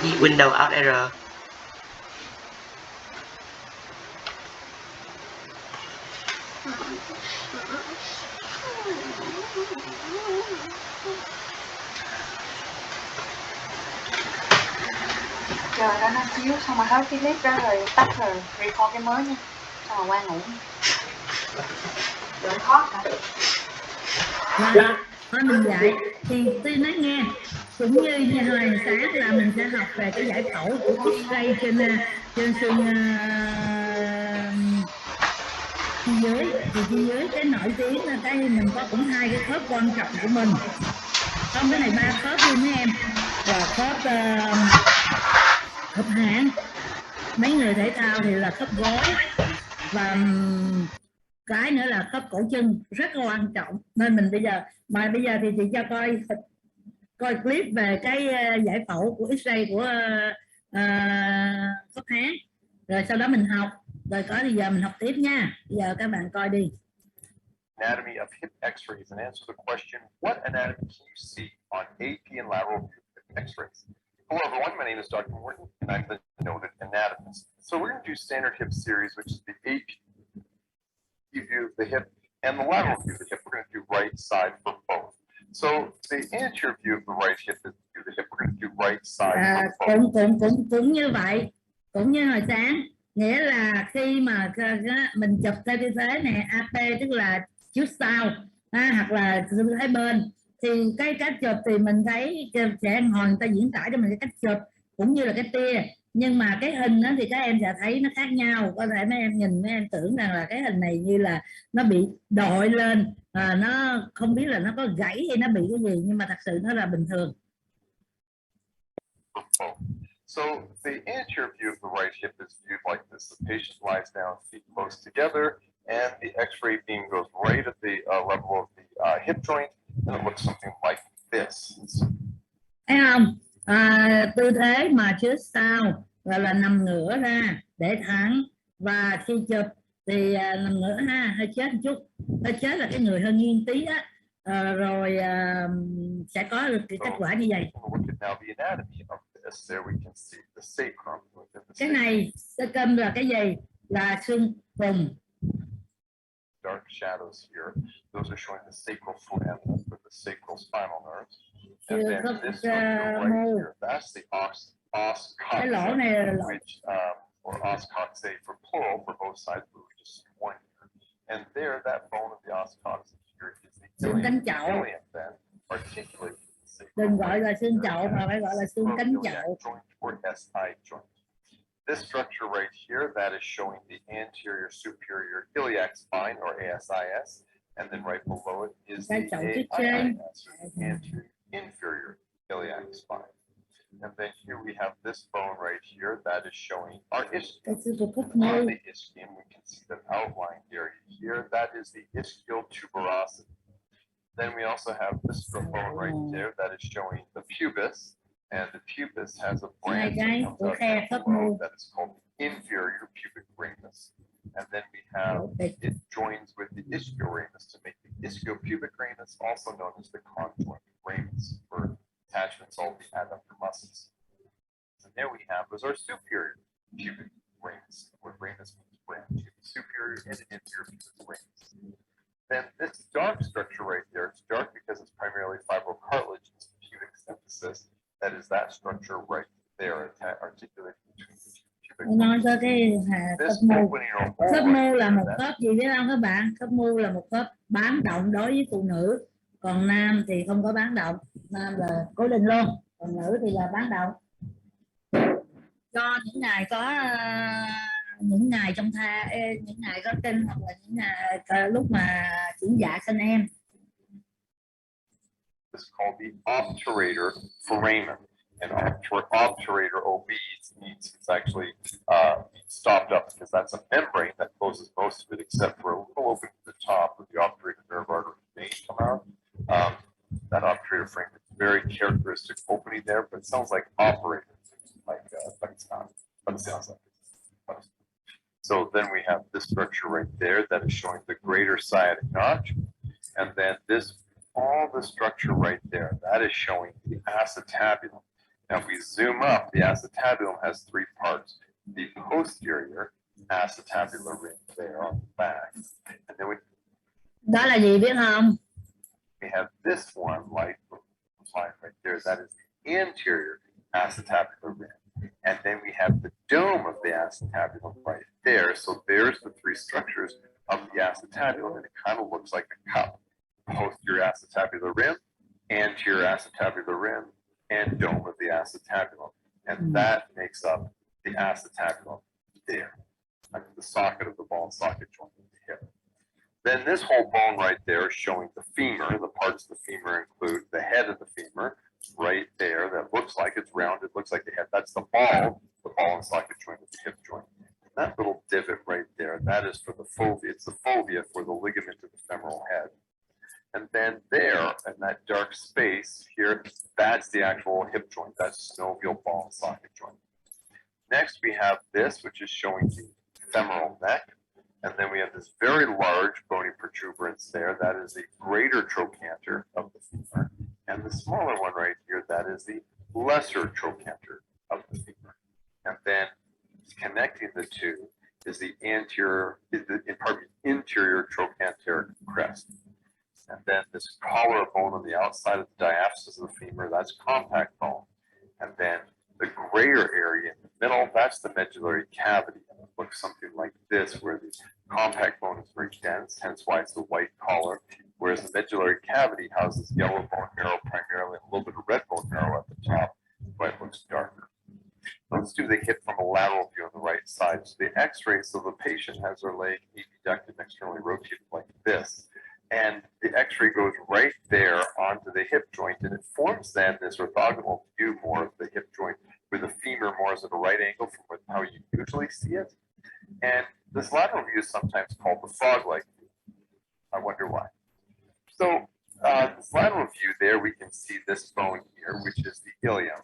Window Alt R. Chờ nó chiếu xong rồi hết cái clip đó rồi tắt rồi record cái mới nha, xong rồi qua ngủ. Đừng khó hả? Dạ, thôi mình dạy thì tôi nói nghe, cũng như hồi sáng là mình sẽ học về cái giải phẫu của Xray trên xương chi dưới. Thì chi dưới cái nổi tiếng là cái mình có cũng hai cái khớp quan trọng của mình, không cái này 3 khớp luôn mấy em, là khớp háng, mấy người thể thao thì là khớp gối, và cái nữa là khớp cổ chân rất là quan trọng. Nên mình bây giờ thì chị cho coi clip về cái giải phẫu của Xray của khớp háng, rồi sau đó mình học, rồi có bây giờ mình học tiếp nha. Bây giờ các bạn coi đi. Anatomy of hip x-rays and answer the question, what anatomy can you see on AP and lateral view hip x-rays? Hello everyone, my name is Dr. Morton and I'm the noted anatomist. So we're going to do standard hip series, which is the AP view of the hip and the lateral view of the hip. We're going to do right side for both. So the anterior view of the right hip is view of the hip. We're going to do right side for both. Cũng như vậy, cũng như hồi sáng, nghĩa là khi mà mình chụp theo tư thế này AP tức là trước sau hoặc là tư thế bên, thì cái cách chụp thì mình thấy sẽ hồi người ta diễn tả cho mình cái cách chụp cũng như là cái tia, nhưng mà cái hình đó thì các em sẽ thấy nó khác nhau. Có thể mấy em nhìn mấy em tưởng rằng là cái hình này như là nó bị đội lên, nó không biết là nó có gãy hay nó bị cái gì, nhưng mà thật sự nó là bình thường. So the anterior view of the right hip is viewed like this. The patient lies down, feet close together, and the x-ray beam goes right at the level of the hip joint, and it looks something like this. Thấy không? Tư thế mà trước sau gọi là nằm ngửa ra để thẳng, và khi chụp thì nằm ngửa hơi chết một chút, hơi chết là cái người hơi nghiêng tí á, rồi sẽ có được cái kết quả như vậy. Cái này sacrum là cái gì? Là xương vùng. Dark shadows here. Those are showing the sacral foramen for the sacral spinal nerves. And then this right here, that's the os coxae, which or os coxae for plural for both sides, but we just see one here. And there, that bone of the os coxae here is the ilium then articulated. Đừng gọi là xương chậu mà phải gọi là xương cánh chậu. This structure right here, that is showing the anterior superior iliac spine, or ASIS, and then right below it is the AIS, or the anterior inferior iliac spine. And then here we have this bone right here, that is showing our ischium. On the ischium, we can see the outlined area here, that is the ischial tuberosity. Then we also have this bone right there, that is showing the pubis. And the pubis has a branch that comes out below that is called the inferior pubic ramus. And then we have it joins with the ischioramus to make the ischiopubic ramus, also known as the conjoint ramus, for attachments all the adductor muscles. And there we have was our superior pubic ramus, where ramus means branch, superior and inferior pubic ramus. Then this dark structure right there, it's dark because it's primarily fibrocartilage, it's pubic symphysis. That is that structure right there, articulated between the pubic. Nói cho cái khớp mô là một khớp gì biết không các bạn? Khớp mô là một khớp bán động đối với phụ nữ, còn nam thì không có bán động. Nam là cố định luôn, còn nữ thì là bán động. Cho những ngày có những ngày trong những ngày có kinh, hoặc là những ngày lúc mà chuyển dạ sinh em. It's called the obturator foramen. And obturator OB means it's actually stopped up, because that's a membrane that closes most of it except for a little opening at the top where the obturator nerve artery may come out. That obturator frame is very characteristic opening there, but it sounds like operator, but it's not. But it sounds like it. So then we have this structure right there that is showing the greater sciatic notch, and then this all the structure right there that is showing the acetabulum. Now, if we zoom up, the acetabulum has three parts. The posterior acetabular rim there on the back. And then Đó là gì biết không? we have this one, like line right there. That is the anterior acetabular rim. And then we have the dome of the acetabulum right there. So there's the three structures of the acetabulum, and it kind of looks like a cup. Posterior acetabular rim, anterior acetabular rim, and dome of the acetabulum. And that makes up the acetabulum there. Like the socket of the ball and socket joint of the hip. Then this whole bone right there is showing the femur. The parts of the femur include the head of the femur right there that looks like it's rounded, looks like the head. That's the ball and socket joint of the hip joint. And that little divot right there, that is for the fovea. It's the fovea for the ligament of the femoral head. And then there, in that dark space here, that's the actual hip joint. That's synovial ball and socket joint. Next, we have this, which is showing the femoral neck. And then we have this very large bony protuberance there. That is the greater trochanter of the femur. And the smaller one right here, that is the lesser trochanter of the femur. And then connecting the two is the anterior, interior trochanteric crest. And then this collar bone on the outside of the diaphysis of the femur, that's compact bone. And then the grayer area in the middle, that's the medullary cavity. And it looks something like this, where the compact bone is very dense, hence why it's the white collar, whereas the medullary cavity houses yellow bone marrow primarily, and a little bit of red bone marrow at the top, but it looks darker. Let's do the hip from a lateral view on the right side. So the x-ray, so the patient has their leg abducted and externally rotated like this. And the x-ray goes right there onto the hip joint, and it forms then this orthogonal view more of the hip joint, where the femur more is at a right angle from how you usually see it. And this lateral view is sometimes called the frog-leg view. I wonder why. So this lateral view there, we can see this bone here, which is the ilium.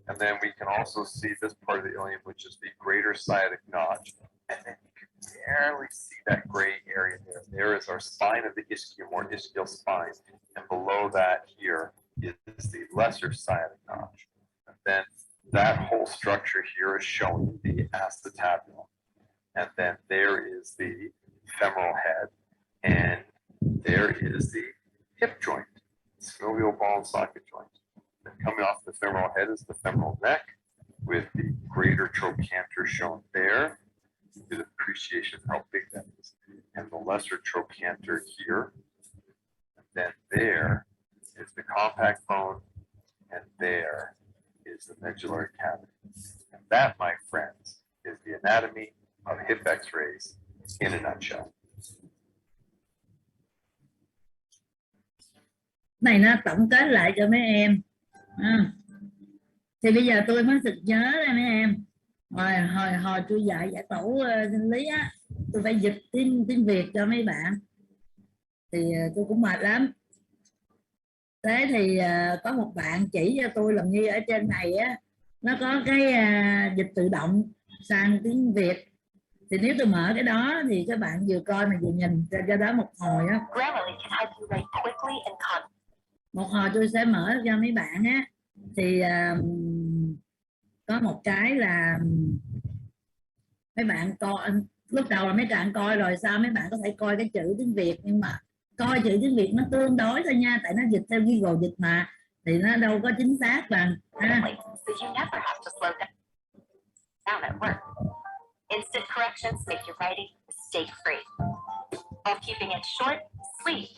And then we can also see this part of the ilium, which is the greater sciatic notch. And then you can barely see that gray area there. There is our spine of the ischium or ischial spine. And below that here is the lesser sciatic notch. And then that whole structure here is showing the acetabulum. And then there is the femoral head. And there is the hip joint, synovial ball and socket joint. And coming off the femoral head is the femoral neck, with the greater trochanter shown there. Get an appreciation of how big that is. And the lesser trochanter here. And then there is the compact bone, and there is the medullary cavity. And that, my friends, is the anatomy of hip x-rays in a nutshell. Này nó tổng kết lại cho mấy em. Thì bây giờ tôi mới sực nhớ ra mấy em. Hồi tôi dạy giải phẫu sinh lý á, tôi phải dịch tiếng Việt cho mấy bạn. Thì tôi cũng mệt lắm. Thế thì có một bạn chỉ cho tôi làm như ở trên này á, nó có cái dịch tự động sang tiếng Việt. Thì nếu tôi mở cái đó thì các bạn vừa coi mà vừa nhìn, cho đó một hồi á. Một hồi tôi sẽ mở cho mấy bạn á. Thì có một cái là mấy bạn coi, lúc đầu là mấy bạn coi rồi sao mấy bạn có thể coi cái chữ tiếng Việt, nhưng mà coi chữ tiếng Việt nó tương đối thôi nha, tại nó dịch theo Google dịch mà, thì nó đâu có chính xác bằng Instant corrections make your writing mistake free, while keeping it short, sweet,